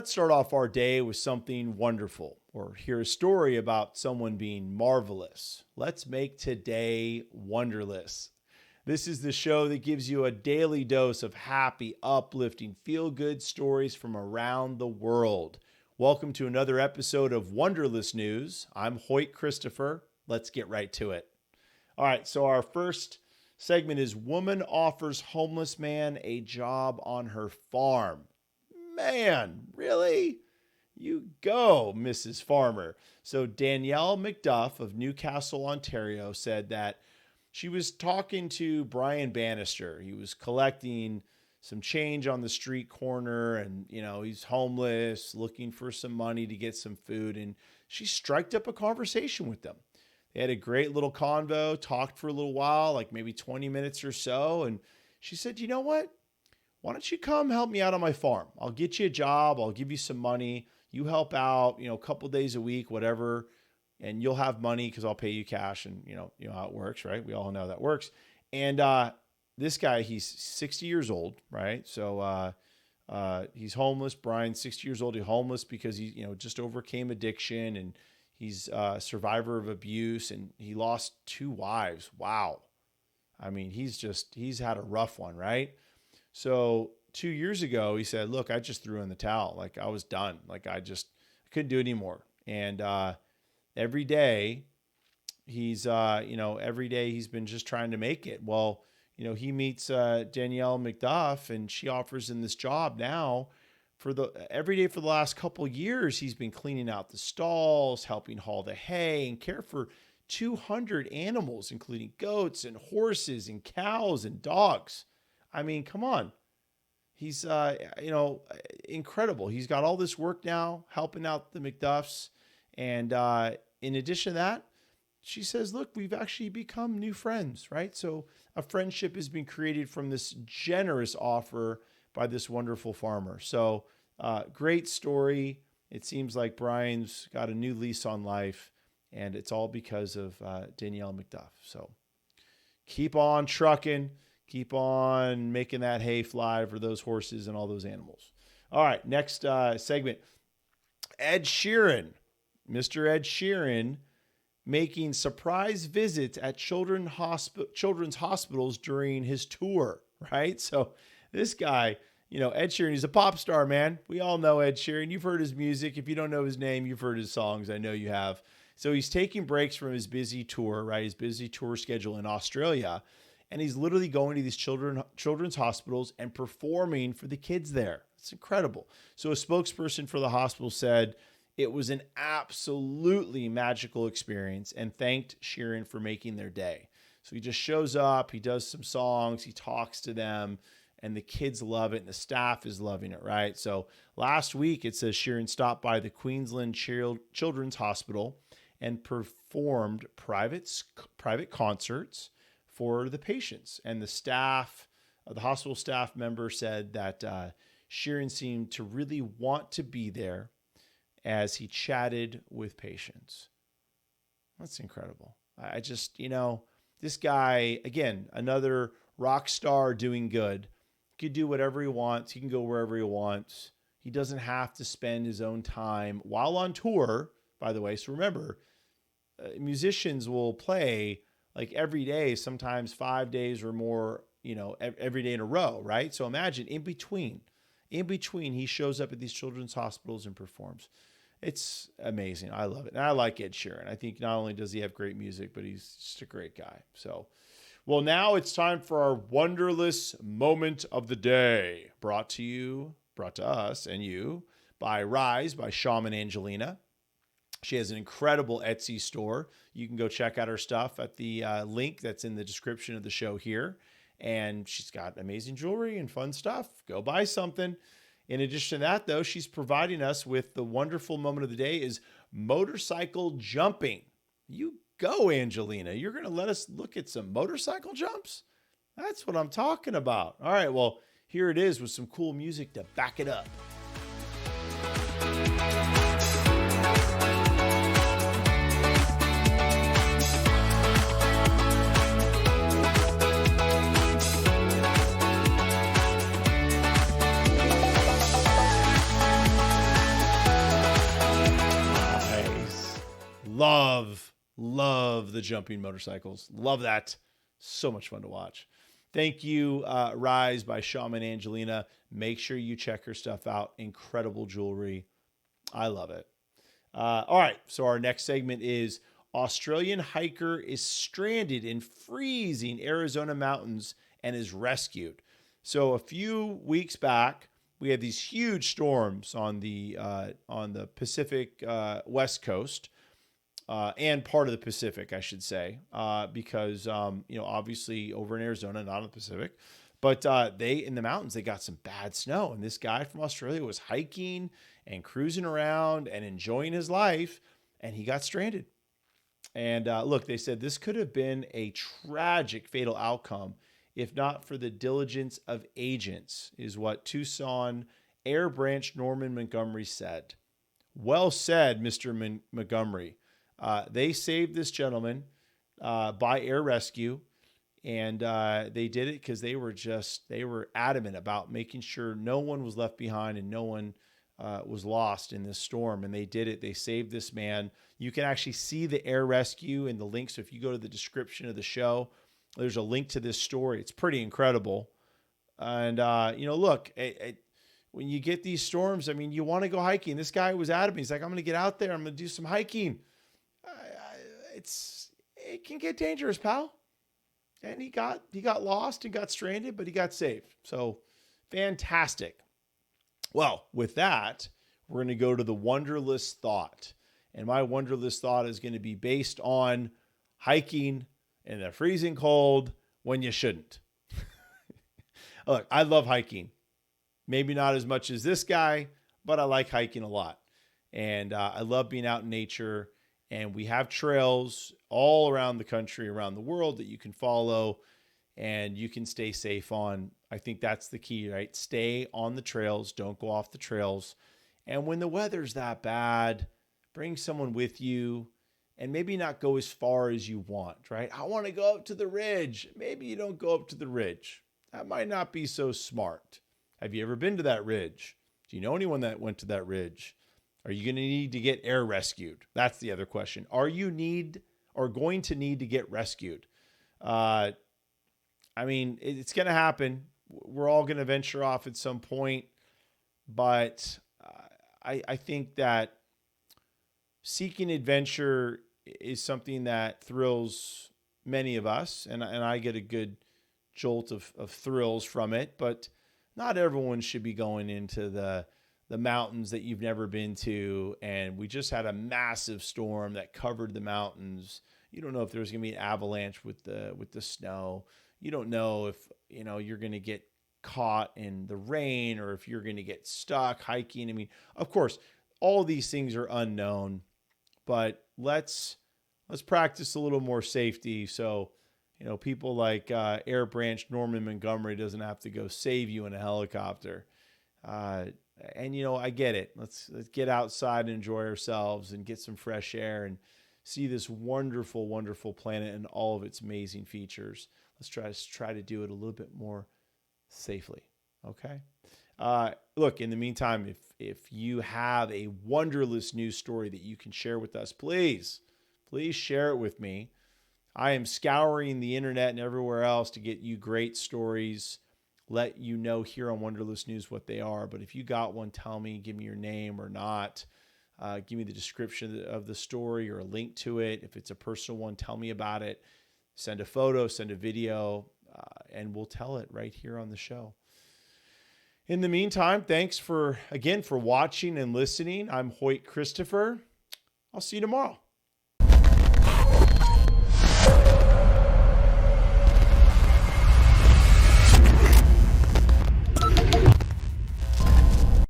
Let's start off our day with something wonderful, or hear a story about someone being marvelous. Let's make today wonderless. This is the show that gives you a daily dose of happy, uplifting, feel-good stories from around the world. Welcome to another episode of Wonderlous News. I'm Hoyt Christopher. Let's get right to it. All right, so our first segment is Woman Offers Homeless Man a Job on Her Farm. Man, really? You go, Mrs. Farmer. So Danielle McDuff of Newcastle, Ontario, said that she was talking to Brian Bannister. He was collecting some change on the street corner and, he's homeless, looking for some money to get some food. And she striked up a conversation with them. They had a great little convo, talked for a little while, like maybe 20 minutes or so. And she said, you know what? Why don't you come help me out on my farm? I'll get you a job. I'll give you some money. You help out, a couple days a week, whatever, and you'll have money because I'll pay you cash. And you know how it works, right? We all know that works. And this guy, he's 60 years old, right? So he's homeless. Brian's 60 years old. He's homeless because he, just overcame addiction, and he's a survivor of abuse, and he lost 2 wives. Wow. I mean, he's had a rough one, right? So 2 years ago, he said, look, I just threw in the towel. Like, I was done. Like, I couldn't do it anymore. And every day he's been just trying to make it. Well, he meets Danielle McDuff, and she offers him this job now every day for the last couple of years. He's been cleaning out the stalls, helping haul the hay, and care for 200 animals, including goats and horses and cows and dogs. I mean, come on. He's, incredible. He's got all this work now, helping out the McDuffs. And in addition to that, she says, look, we've actually become new friends, right? So a friendship has been created from this generous offer by this wonderful farmer. So great story. It seems like Brian's got a new lease on life, and it's all because of Danielle McDuff. So keep on trucking. Keep on making that hay fly for those horses and all those animals. All right, next segment. Ed Sheeran. Mr. Ed Sheeran making surprise visits at children's hospitals during his tour, right? So this guy, Ed Sheeran, he's a pop star, man. We all know Ed Sheeran. You've heard his music. If you don't know his name, you've heard his songs. I know you have. So he's taking breaks from his busy tour, right? His busy tour schedule in Australia. And he's literally going to these children's hospitals and performing for the kids there. It's incredible. So a spokesperson for the hospital said it was an absolutely magical experience and thanked Sheeran for making their day. So he just shows up, he does some songs, he talks to them, and the kids love it, and the staff is loving it, right? So last week, it says Sheeran stopped by the Queensland Children's Hospital and performed private concerts for the patients. And the staff, the hospital staff member said that Sheeran seemed to really want to be there as he chatted with patients. That's incredible. I just, this guy, again, another rock star doing good. He could do whatever he wants. He can go wherever he wants. He doesn't have to spend his own time while on tour, by the way. So remember, musicians will play like every day, sometimes 5 days or more, every day in a row, right? So imagine in between, he shows up at these children's hospitals and performs. It's amazing. I love it. And I like Ed Sheeran. I think not only does he have great music, but he's just a great guy. So, well, now it's time for our Wonderless Moment of the Day, brought to us and you by Rise by Shaman Angelina. She has an incredible Etsy store. You can go check out her stuff at the link that's in the description of the show here. And she's got amazing jewelry and fun stuff. Go buy something. In addition to that, though, she's providing us with the wonderful moment of the day is motorcycle jumping. You go, Angelina. You're going to let us look at some motorcycle jumps? That's what I'm talking about. All right, well, here it is with some cool music to back it up. the jumping motorcycles. Love that. So much fun to watch. Thank you, Rise by Shaman Angelina. Make sure you check her stuff out. Incredible jewelry. I love it. All right, so our next segment is Australian hiker is stranded in freezing Arizona mountains and is rescued. So a few weeks back, we had these huge storms on the Pacific West Coast and part of the Pacific, I should say, because obviously over in Arizona, not in the Pacific, but they in the mountains they got some bad snow, and this guy from Australia was hiking and cruising around and enjoying his life, and he got stranded. And look, they said this could have been a tragic, fatal outcome if not for the diligence of agents, is what Tucson Air Branch Norman Montgomery said. Well said, Mr. Montgomery. They saved this gentleman by air rescue, and they did it because they were adamant about making sure no one was left behind and no one was lost in this storm. And they did it. They saved this man. You can actually see the air rescue in the link. So if you go to the description of the show, there's a link to this story. It's pretty incredible. And, look, when you get these storms, I mean, you want to go hiking. This guy was adamant. He's like, I'm going to get out there. I'm going to do some hiking. It can get dangerous, pal. And he got lost and got stranded, but he got saved. So fantastic. Well, with that, we're going to go to the Wonderlous thought. And my Wonderlous thought is going to be based on hiking in the freezing cold when you shouldn't. Look, I love hiking. Maybe not as much as this guy, but I like hiking a lot. And I love being out in nature. And we have trails all around the country, around the world that you can follow and you can stay safe on. I think that's the key, right? Stay on the trails. Don't go off the trails. And when the weather's that bad, bring someone with you and maybe not go as far as you want, right? I want to go up to the ridge. Maybe you don't go up to the ridge. That might not be so smart. Have you ever been to that ridge? Do you know anyone that went to that ridge? Are you going to need to get air rescued? That's the other question. Are you going to need to get rescued? I mean, it's going to happen. We're all going to venture off at some point. But I think that seeking adventure is something that thrills many of us. And I get a good jolt of thrills from it. But not everyone should be going into the mountains that you've never been to. And we just had a massive storm that covered the mountains. You don't know if there's going to be an avalanche with the snow. You don't know if, you're going to get caught in the rain or if you're going to get stuck hiking. I mean, of course, all these things are unknown, but let's practice a little more safety. So, people like Air Branch Norman Montgomery doesn't have to go save you in a helicopter. And, I get it. Let's get outside and enjoy ourselves and get some fresh air and see this wonderful, wonderful planet and all of its amazing features. Let's try to do it a little bit more safely. Okay. Look, in the meantime, if you have a Wonderlous news story that you can share with us, please share it with me. I am scouring the internet and everywhere else to get you great stories. Let you know here on Wonderless News what they are. But if you got one, tell me, give me your name or not. Give me the description of the story or a link to it. If it's a personal one, tell me about it. Send a photo, send a video, and we'll tell it right here on the show. In the meantime, thanks for watching and listening. I'm Hoyt Christopher. I'll see you tomorrow.